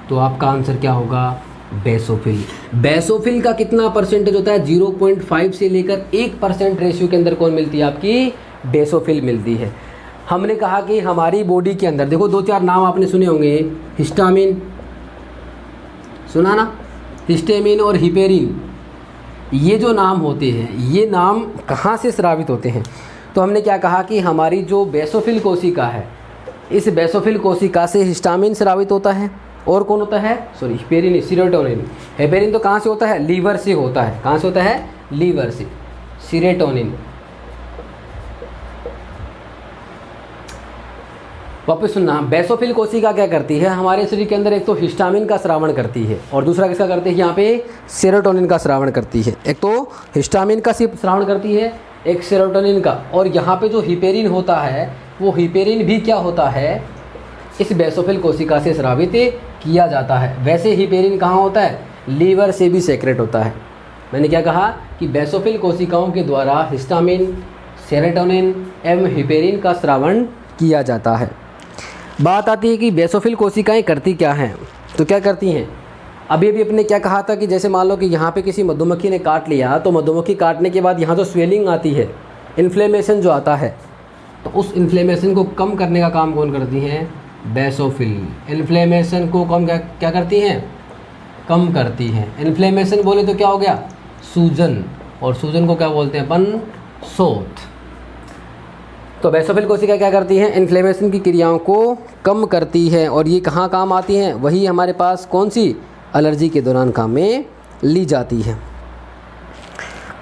तो आपका आंसर क्या होगा, बेसोफिल। बेसोफिल का कितना परसेंटेज होता है? 0.5 से लेकर 1% रेशियो के अंदर कौन मिलती है? आपकी बेसोफिल मिलती है। हमने कहा कि हमारी बॉडी के अंदर देखो, 2-4 नाम आपने सुने होंगे, हिस्टामिन सुना ना, हिस्टामिन और हिपेरिन, ये जो नाम होते हैं ये नाम कहाँ से स्रावित होते हैं? तो हमने क्या कहा कि हमारी जो बेसोफिल कोशिका है, इस बेसोफिल कोशिका से हिस्टामिन स्रावित होता है, और कौन होता है? Sorry, heparin, serotonin. हिपेरिन तो कहाँ से होता है? लीवर से होता है। कहाँ से होता है? लीवर से। सीरोटोनिन, वापस सुनना, बेसोफिल कोशिका क्या करती है हमारे शरीर के अंदर? एक तो हिस्टामिन का स्रावण करती है, और दूसरा किसका करती है? यहाँ पे सेरोटोनिन का स्रावण करती है। एक तो हिस्टामिन का स्रावण करती है, एक सेरोटोनिन का। और यहाँ पे जो हिपेरिन होता है, वो हिपेरिन भी क्या होता है? इस बेसोफिल कोशिका से स्रावित किया जाता है। वैसे हिपेरिन कहाँ होता है? लीवर से भी सेक्रेट होता है। मैंने क्या कहा कि बेसोफिल कोशिकाओं के द्वारा हिस्टामिन, सेरोटोनिन एवं हिपेरिन का स्रावण किया जाता है। बात आती है कि बेसोफिल कोशिकाएं करती क्या हैं? तो क्या करती हैं? अभी अपने क्या कहा था कि जैसे मान लो कि यहाँ पे किसी मधुमक्खी ने काट लिया, तो मधुमक्खी काटने के बाद यहाँ जो स्वेलिंग आती है, इन्फ्लेमेशन जो आता है, तो उस इन्फ्लेमेशन को कम करने का काम कौन करती हैं? बेसोफिल। इन्फ्लेमेशन को कम क्या करती हैं? कम करती हैं। इन्फ्लेमेशन बोले तो क्या हो गया? सूजन, और सूजन को क्या बोलते हैं अपन? शोथ। तो बेसोफिल कोशिका क्या करती हैं? इन्फ्लेमेशन की क्रियाओं को कम करती है, और ये कहाँ काम आती हैं? वही हमारे पास कौन सी? एलर्जी के दौरान काम में ली जाती है।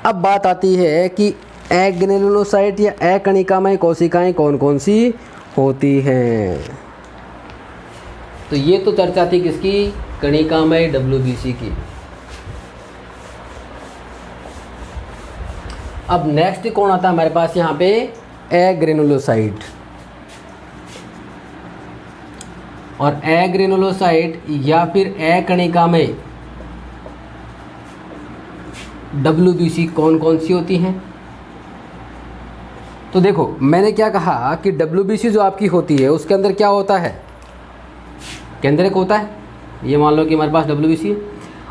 अब बात आती है कि एग्रेनुलोसाइट या अकणिकामय कोशिकाएं कौन कौन सी होती हैं? तो ये तो चर्चा थी किसकी? कणिकामय WBC की। अब नेक्स्ट कौन आता है हमारे पास यहाँ पे? एग्रेनुलोसाइट। और एग्रेनुलोसाइट या फिर अकणिकामय WBC कौन कौन सी होती हैं? तो देखो, मैंने क्या कहा कि WBC जो आपकी होती है उसके अंदर क्या होता है? केंद्रक होता है। ये मान लो कि हमारे पास WBC है,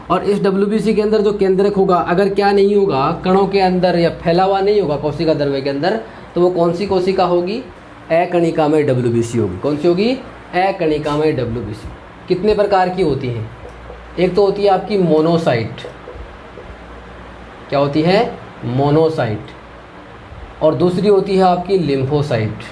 और इस WBC के अंदर जो केंद्रक होगा, अगर क्या नहीं होगा, कणों के अंदर या फैला हुआ नहीं होगा कोशिका द्रव्य के अंदर, तो वो कौन सी कोशिका होगी? अकणिकामय WBC होगी। कौन सी होगी? अकणिकामय WBC। कितने प्रकार की होती हैं? एक तो होती है आपकी मोनोसाइट। क्या होती है? मोनोसाइट। और दूसरी होती है आपकी लिम्फोसाइट।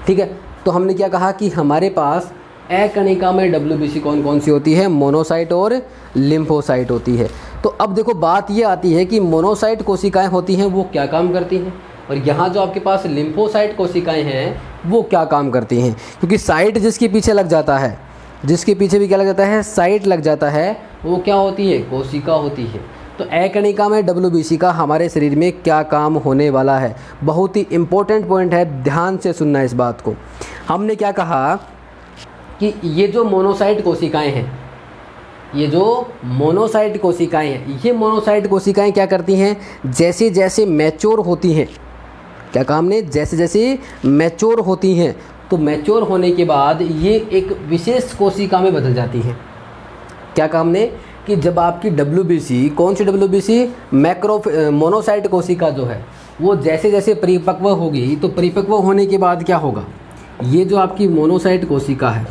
ठीक है, तो हमने क्या कहा कि हमारे पास अकणिकामय WBC कौन कौन सी होती है? मोनोसाइट और लिम्फोसाइट होती है। तो अब देखो, बात ये आती है कि मोनोसाइट कोशिकाएं होती हैं वो क्या काम करती हैं, और यहाँ जो आपके पास लिम्फोसाइट कोशिकाएं हैं वो क्या काम करती हैं? क्योंकि साइट जिसके पीछे लग जाता है, जिसके पीछे भी क्या लग जाता है? साइट लग जाता है, वो क्या होती है? कोशिका होती है। तो अकणिकामय WBC का हमारे शरीर में क्या काम होने वाला है? बहुत ही इम्पोर्टेंट पॉइंट है, ध्यान से सुनना इस बात को। हमने क्या कहा कि ये जो मोनोसाइट कोशिकाएं हैं, ये जो मोनोसाइट कोशिकाएं हैं, ये मोनोसाइट कोशिकाएं क्या करती हैं? जैसे जैसे मैच्योर होती हैं, क्या काम ने? जैसे जैसे मैच्योर होती हैं, तो मैच्योर होने के बाद ये एक विशेष कोशिका में बदल जाती हैं। क्या काम ने? कि जब आपकी WBC, कौन सी WBC? मोनोसाइट कोशिका जो है, वो जैसे जैसे परिपक्व होगी, तो परिपक्व होने के बाद क्या होगा? ये जो आपकी मोनोसाइट कोशिका है,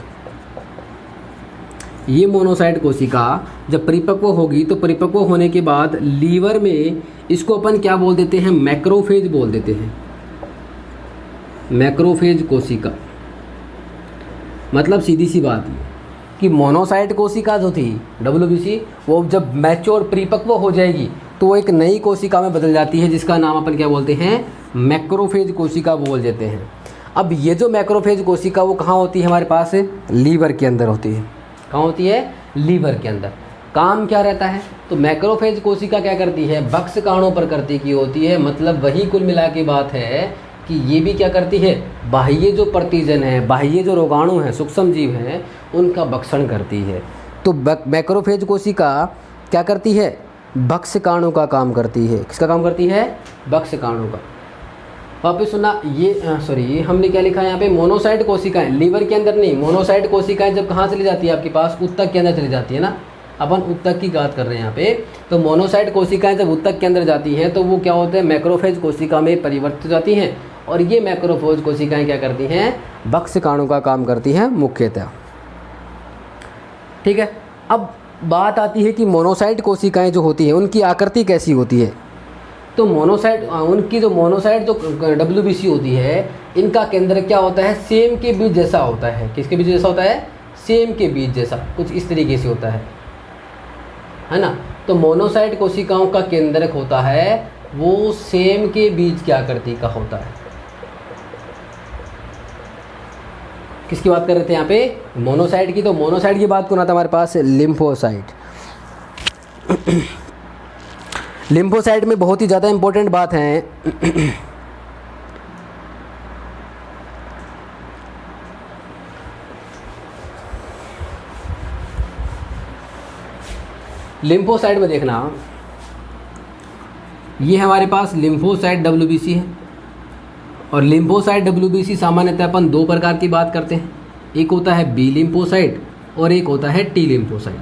ये मोनोसाइट कोशिका जब परिपक्व होगी, तो परिपक्व होने के बाद लीवर में इसको अपन क्या बोल देते हैं? मैक्रोफेज बोल देते हैं। मैक्रोफेज कोशिका। मतलब सीधी सी बात है कि मोनोसाइट कोशिका जो थी WBC, वो जब मैच्योर परिपक्व हो जाएगी तो वो एक नई कोशिका में बदल जाती है, जिसका नाम अपन क्या बोलते हैं? मैक्रोफेज कोशिका बोल देते हैं। अब ये जो मैक्रोफेज कोशिका वो कहाँ होती है हमारे पास? लीवर के अंदर होती है। कहाँ होती है? लीवर के अंदर। काम क्या रहता है? तो मैक्रोफेज कोशिका क्या करती है? भक्षकाणों पर करती की होती है। मतलब वही कुल मिला के बात है कि ये भी क्या करती है? बाह्य जो प्रतिजन है, बाह्य जो रोगाणु हैं, सूक्ष्म जीव हैं, उनका भक्षण करती है। तो मैक्रोफेज कोशिका क्या करती है? भक्षकाणु का काम करती है। किसका काम करती है? भक्षकाणु का। वापस सुनना, ये सॉरी हमने क्या लिखा है यहाँ पे, मोनोसाइट कोशिकाएं लीवर के अंदर नहीं, मोनोसाइट कोशिकाएं जब कहाँ चली जाती है आपके पास, ऊतक के अंदर चली जाती है ना, अपन ऊतक की बात कर रहे हैं यहाँ पे। तो मोनोसाइट कोशिकाएं जब ऊतक के अंदर जाती हैं तो वो क्या होता है, मैक्रोफेज कोशिका में परिवर्तित हो जाती हैं, और ये मैक्रोफेज कोशिकाएं क्या करती हैं, भक्षकाणु का काम करती हैं मुख्यतः। ठीक है, अब बात आती है कि मोनोसाइट कोशिकाएं जो होती हैं उनकी आकृति कैसी होती है। तो मोनोसाइट, उनकी जो मोनोसाइट जो WBC होती है, इनका केंद्र क्या होता है, सेम के बीज जैसा होता है। किसके बीज जैसा होता है, सेम के बीज जैसा, कुछ इस तरीके से होता है ना। तो मोनोसाइट कोशिकाओं का केंद्रक होता है वो सेम के बीज की आकृति का होता है। किसकी बात कर रहे थे यहाँ पे, मोनोसाइट की। तो मोनोसाइट की बात करना था हमारे पास लिम्फोसाइट। लिम्फोसाइट में बहुत ही ज़्यादा इंपॉर्टेंट बात है लिम्फोसाइट में देखना, ये हमारे पास लिम्फोसाइट WBC है, और लिम्फोसाइट WBC सामान्यतः अपन दो प्रकार की बात करते हैं, एक होता है बी लिम्फोसाइट और एक होता है टी लिम्फोसाइट।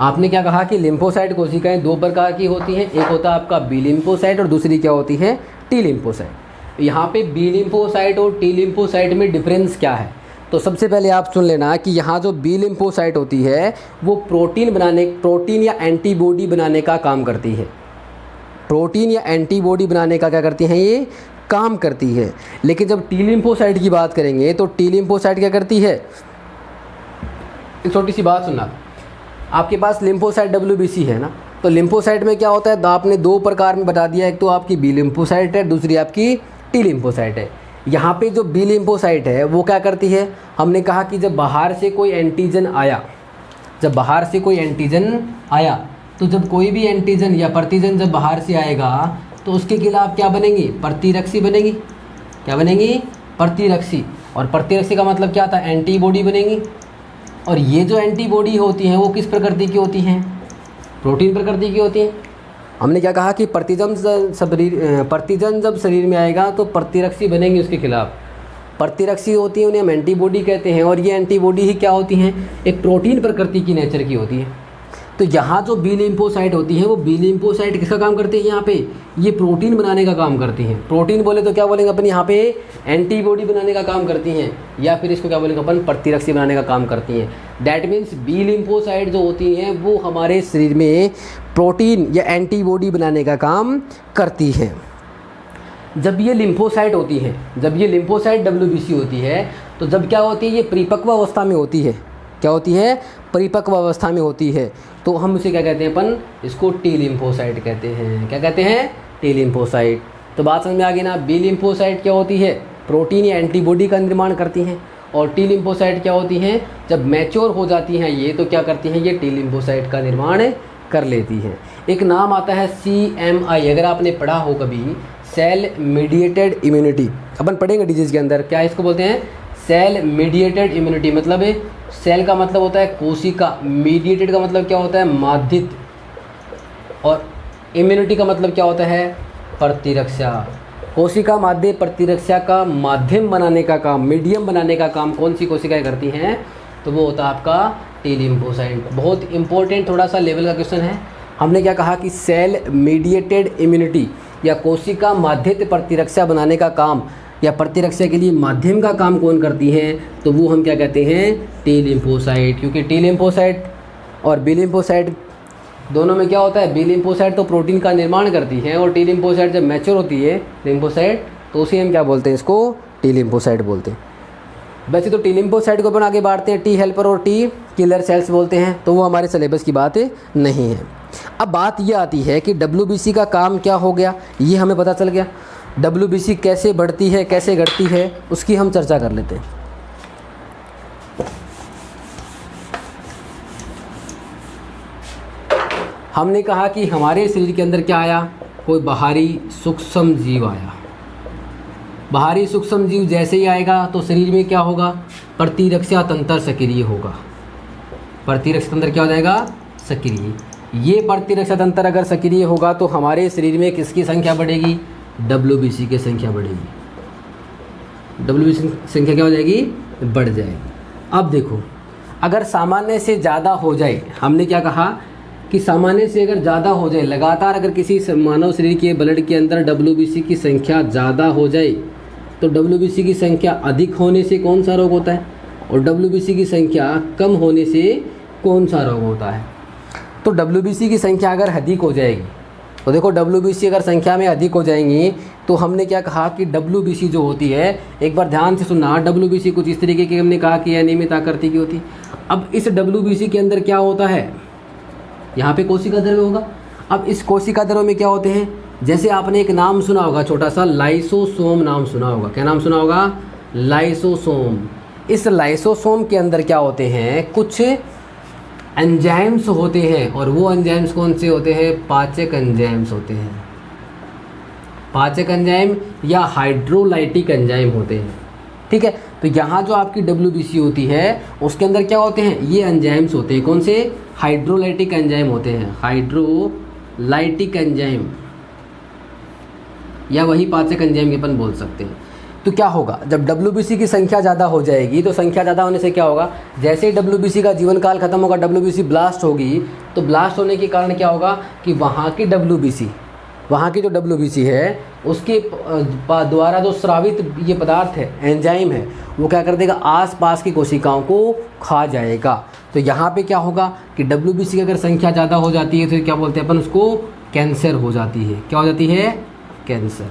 आपने क्या कहा कि लिम्फोसाइट कोशिकाएं दो प्रकार की होती हैं, एक होता है आपका बी लिम्फोसाइट और दूसरी क्या होती है, टी लिम्फोसाइट। यहाँ पे बी लिम्फोसाइट और टी लिम्फोसाइट में डिफरेंस क्या है, तो सबसे पहले आप सुन लेना कि यहाँ जो बी लिम्फोसाइट होती है वो प्रोटीन या एंटीबॉडी बनाने का काम करती है। प्रोटीन या एंटीबॉडी बनाने का क्या करती हैं, ये काम करती है। लेकिन जब टी लिम्फोसाइट की बात करेंगे तो टी लिम्फोसाइट क्या करती है, एक छोटी सी बात सुनना, आपके पास लिम्फोसाइट WBC है ना, तो लिम्फोसाइट में क्या होता है, तो आपने दो प्रकार में बता दिया, एक तो आपकी बी लिम्फोसाइट है, दूसरी आपकी टी लिम्फोसाइट है। यहाँ पे जो बी लिम्फोसाइट है वो क्या करती है, हमने कहा कि जब बाहर से कोई एंटीजन आया, तो जब कोई भी एंटीजन या प्रतिजन जब बाहर से आएगा तो उसके खिलाफ क्या बनेंगी, प्रतिरक्षी बनेगी। क्या बनेंगी, प्रतिरक्षी। और प्रतिरक्षी का मतलब क्या था, एंटीबॉडी बनेगी। और ये जो एंटीबॉडी होती हैं वो किस प्रकृति की होती हैं, प्रोटीन प्रकृति की होती हैं। हमने क्या कहा कि प्रतिजन जब शरीर में आएगा तो प्रतिरक्षी बनेंगी उसके खिलाफ, प्रतिरक्षी होती हैं, उन्हें हम एंटीबॉडी कहते हैं। और ये एंटीबॉडी ही क्या होती हैं, एक प्रोटीन प्रकृति की नेचर की होती है। तो यहाँ जो बी लिम्फोसाइट होती है वो बी लिम्फोसाइट किसका काम करती है, यहाँ पे ये प्रोटीन बनाने का काम करती हैं। प्रोटीन बोले तो क्या बोलेंगे अपन, यहाँ पे एंटीबॉडी बनाने का काम करती हैं, या फिर इसको क्या बोलेंगे अपन, प्रतिरक्षी बनाने का काम करती हैं। दैट मीन्स बी लिम्फोसाइट जो होती हैं वो हमारे शरीर में प्रोटीन या एंटीबॉडी बनाने का काम करती हैं। जब ये लिम्फोसाइट होती है, जब ये लिम्फोसाइट WBC होती है, तो जब क्या होती है, ये परिपक्व अवस्था में होती है। क्या होती है, परिपक्व अवस्था में होती है। तो हम उसे क्या कहते हैं अपन, इसको टी लिम्फोसाइट कहते हैं। क्या कहते हैं, टी लिम्फोसाइट। तो बात समझ में आ गई ना, बी लिम्फोसाइट क्या होती है, प्रोटीन या एंटीबॉडी का निर्माण करती हैं। और टी लिम्फोसाइट क्या होती हैं, जब मैच्योर हो जाती हैं ये, तो क्या करती हैं, ये टी लिम्फोसाइट का निर्माण कर लेती हैं। एक नाम आता है CMI, अगर आपने पढ़ा हो कभी, सेल मीडिएटेड इम्यूनिटी, अपन पढ़ेंगे डिजीज़ के अंदर। क्या इसको बोलते हैं, सेल मीडिएटेड इम्यूनिटी। मतलब सेल का मतलब होता है कोशिका, मीडिएटेड का मतलब क्या होता है, माध्यित, और इम्यूनिटी का मतलब क्या होता है, प्रतिरक्षा। कोशिका माध्य प्रतिरक्षा का माध्यम बनाने का काम, मीडियम बनाने का काम कौन सी कोशिकाएं करती हैं, तो वो होता है आपका टी लिम्फोसाइट। बहुत इंपॉर्टेंट थोड़ा सा लेवल का क्वेश्चन है। हमने क्या कहा कि सेल मीडिएटेड इम्यूनिटी या कोशिका माध्यित प्रतिरक्षा बनाने का काम या प्रतिरक्षा के लिए माध्यम का काम कौन करती हैं, तो वो हम क्या कहते हैं, टी लिम्फोसाइट। क्योंकि टी लिम्फोसाइट और बी लिम्फोसाइट दोनों में क्या होता है, बी लिम्फोसाइट तो प्रोटीन का निर्माण करती है, और टी लिम्फोसाइट जब मैच्योर होती है लिम्फोसाइट, तो उसे हम क्या बोलते हैं, इसको टी लिम्फोसाइट बोलते हैं। वैसे तो टी लिम्फोसाइट को अपन आगे बांटते हैं, टी हेल्पर और टी किलर सेल्स बोलते हैं, तो वो हमारे सिलेबस की बात नहीं है। अब बात ये आती है कि WBC का काम क्या हो गया, ये हमें पता चल गया। WBC कैसे बढ़ती है, कैसे घटती है, उसकी हम चर्चा कर लेते हैं। हमने कहा कि हमारे शरीर के अंदर क्या आया, कोई बाहरी सूक्ष्म जीव आया। बाहरी सूक्ष्म जीव जैसे ही आएगा तो शरीर में क्या होगा, प्रतिरक्षा तंत्र सक्रिय होगा। प्रतिरक्षित तंत्र क्या हो जाएगा, सक्रिय। ये प्रतिरक्षित तंत्र अगर सक्रिय होगा तो हमारे शरीर में किसकी संख्या बढ़ेगी, WBC की संख्या बढ़ेगी। WBC संख्या क्या हो जाएगी, बढ़ जाएगी। अब देखो, अगर सामान्य से ज़्यादा हो जाए, हमने क्या कहा कि सामान्य से अगर ज़्यादा हो जाए, लगातार अगर किसी मानव शरीर के ब्लड के अंदर WBC की संख्या ज़्यादा हो जाए तो WBC की संख्या अधिक होने से कौन सा रोग होता है, और WBC की संख्या कम होने से कौन सा रोग होता है। तो WBC की संख्या अगर अधिक हो जाएगी तो देखो, WBC अगर संख्या में अधिक हो जाएंगी तो हमने क्या कहा कि WBC जो होती है, एक बार ध्यान से सुनना, WBC कुछ इस तरीके की हमने कहा कि अनियमित आकृति की होती। अब इस WBC के अंदर क्या होता है, यहाँ पे कोशिका द्रव्य होगा। अब इस कोशिका द्रव्य में क्या होते हैं, जैसे आपने एक नाम सुना होगा छोटा सा, लाइसोसोम नाम सुना होगा। क्या नाम सुना होगा, लाइसोसोम। इस लाइसोसोम के अंदर क्या होते हैं, कुछ एंजाइम्स होते हैं, और वो एंजाइम्स कौन से होते हैं, पाचक एंजाइम्स होते हैं। पाचक एंजाइम या हाइड्रोलाइटिक एंजाइम होते हैं, ठीक है। तो यहाँ जो आपकी WBC होती है उसके अंदर क्या होते हैं, ये एंजाइम्स होते हैं। कौन से, हाइड्रोलाइटिक एंजाइम होते हैं, हाइड्रोलाइटिक एंजाइम, या वही पाचक एंजाइम के अपन बोल सकते हैं। तो क्या होगा, जब WBC की संख्या ज़्यादा हो जाएगी तो संख्या ज़्यादा होने से क्या होगा, जैसे ही WBC का जीवन काल खत्म होगा, WBC ब्लास्ट होगी, तो ब्लास्ट होने के कारण क्या होगा कि वहाँ की जो WBC है उसके द्वारा जो स्रावित ये पदार्थ है, एंजाइम है, वो क्या कर देगा, आसपास की कोशिकाओं को खा जाएगा। तो यहाँ पे क्या होगा कि WBC की अगर संख्या ज़्यादा हो जाती है तो क्या बोलते हैं अपन उसको, कैंसर हो जाती है। क्या हो जाती है, कैंसर।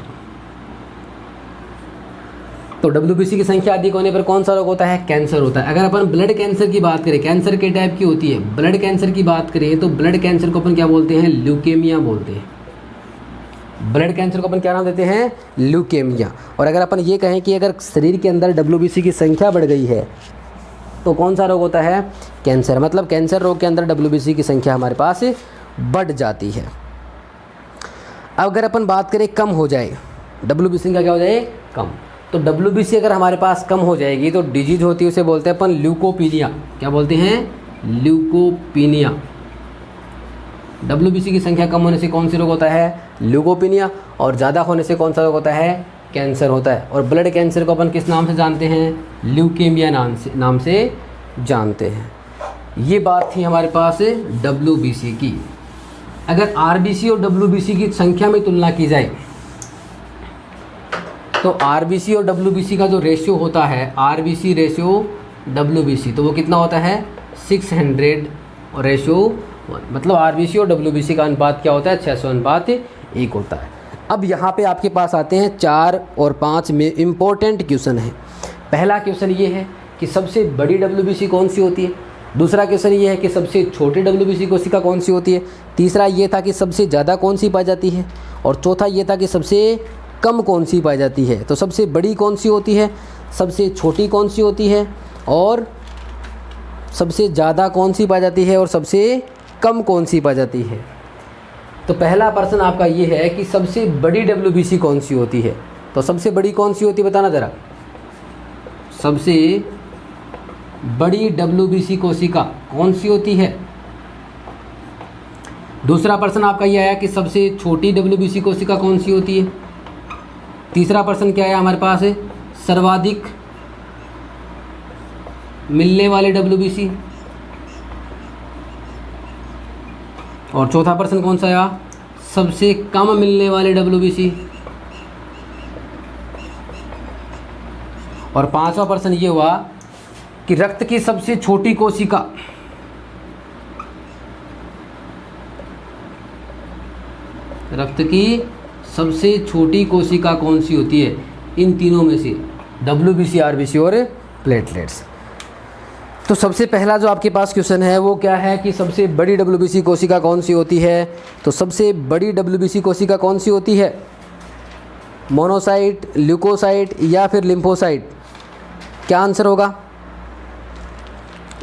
तो WBC की संख्या अधिक होने पर कौन सा रोग होता है, कैंसर होता है। अगर अपन ब्लड कैंसर की बात करें, कैंसर के टाइप की होती है, ब्लड कैंसर की बात करें तो ब्लड कैंसर को अपन क्या बोलते हैं, ल्यूकेमिया बोलते हैं। ब्लड कैंसर को अपन क्या नाम देते हैं, ल्यूकेमिया। और अगर अपन ये कहें कि अगर शरीर के अंदर WBC की संख्या बढ़ गई है तो कौन सा रोग होता है, कैंसर। मतलब कैंसर रोग के अंदर WBC की संख्या हमारे पास बढ़ जाती है। अब अगर अपन बात करें कम हो जाए, WBC संख्या क्या हो जाए, कम, तो WBC अगर हमारे पास कम हो जाएगी तो डिजीज होती है, उसे बोलते हैं अपन ल्यूकोपीनिया। क्या बोलते हैं, ल्यूकोपीनिया। WBC की संख्या कम होने से कौन सी रोग होता है, ल्यूकोपीनिया, और ज़्यादा होने से कौन सा रोग होता है, कैंसर होता है। और ब्लड कैंसर को अपन किस नाम से जानते हैं, ल्यूकेमिया नाम से जानते हैं। ये बात थी हमारे पास WBC की। अगर RBC और WBC की संख्या में तुलना की जाए तो RBC और WBC का जो रेशियो होता है, RBC रेशियो WBC, तो वो कितना होता है, 600 रेशियो 1। मतलब RBC और WBC का अनुपात क्या होता है, 600:1 होता है। अब यहाँ पे आपके पास आते हैं 4 और 5 में इम्पोर्टेंट क्वेश्चन है। पहला क्वेश्चन ये है कि सबसे बड़ी WBC कौन सी होती है। दूसरा क्वेश्चन ये है कि सबसे छोटी WBC कोशिका कौन सी होती है। तीसरा ये था कि सबसे ज़्यादा कौन सी पाई जाती है। और चौथा ये था कि सबसे कम कौन सी पाई जाती है। तो सबसे बड़ी कौन सी होती है, सबसे छोटी कौन सी होती है, और सबसे ज़्यादा कौन सी पाई जाती है, और सबसे कम कौन सी पाई जाती है। तो पहला प्रश्न आपका ये है कि सबसे बड़ी WBC कौन सी होती है। तो सबसे बड़ी कौन सी होती है, बताना ज़रा। सबसे बड़ी WBC कोशिका कौन सी होती है। दूसरा प्रश्न आपका ये आया कि सबसे छोटी WBC कोशिका कौन सी होती है। तीसरा प्रश्न क्या है हमारे पास है, सर्वाधिक मिलने वाले WBC। और चौथा प्रश्न कौन सा आया, सबसे कम मिलने वाले WBC। और पांचवा प्रश्न ये हुआ कि रक्त की सबसे छोटी कोशिका, रक्त की सबसे छोटी कोशिका कौन सी होती है इन तीनों में से, WBC, RBC और प्लेटलेट्स। तो सबसे पहला जो आपके पास क्वेश्चन है वो क्या है कि सबसे बड़ी WBC कोशिका कौन सी होती है। तो सबसे बड़ी WBC कोशिका कौन सी होती है, मोनोसाइट, ल्यूकोसाइट या फिर लिम्फोसाइट। क्या आंसर होगा,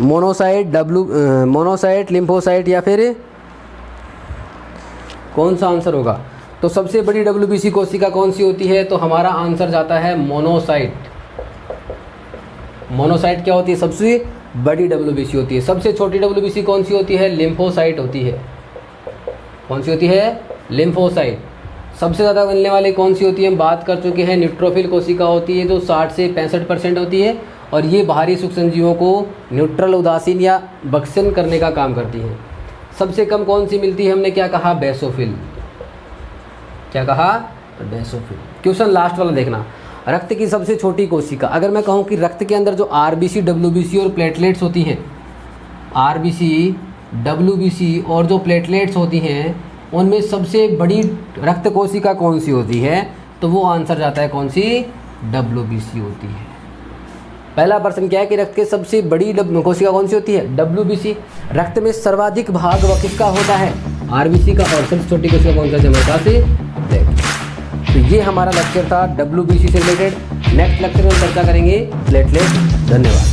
मोनोसाइट, लिम्फोसाइट या फिर कौन सा आंसर होगा। तो सबसे बड़ी WBC कोशिका कौन सी होती है, तो हमारा आंसर जाता है मोनोसाइट। मोनोसाइट क्या होती है, सबसे बड़ी WBC होती है। सबसे छोटी WBC कौन सी होती है? लिम्फोसाइट होती है। कौन सी होती है? लिम्फोसाइट। सबसे ज़्यादा बनने वाली कौन सी होती है? हम बात कर चुके हैं, न्यूट्रोफिल कोशिका होती है जो 60 से 65% होती है, और ये बाहरी सूक्ष्मजीवों को न्यूट्रल, उदासीन या बक्सन करने का काम करती है। सबसे कम कौन सी मिलती है? हमने क्या कहा? बेसोफिल। क्या कहा? बेसोफिल। क्वेश्चन लास्ट वाला देखना, रक्त की सबसे छोटी कोशिका। अगर मैं कहूँ कि रक्त के अंदर जो RBC, WBC और प्लेटलेट्स होती हैं, RBC, WBC और जो प्लेटलेट्स होती हैं, उनमें सबसे बड़ी रक्त कोशिका कौन सी होती है? तो वो आंसर जाता है कौन सी? WBC होती है। पहला प्रश्न क्या है कि रक्त के सबसे बड़ी कोशिका कौन सी होती है? WBC। रक्त में सर्वाधिक भाग वह किसका होता है? RBC का। और सबसे छोटी कोशिका कौन सा? जमरका से ब्लड। तो ये हमारा लेक्चर था WBC से रिलेटेड। नेक्स्ट लेक्चर में चर्चा करेंगे प्लेटलेट। धन्यवाद।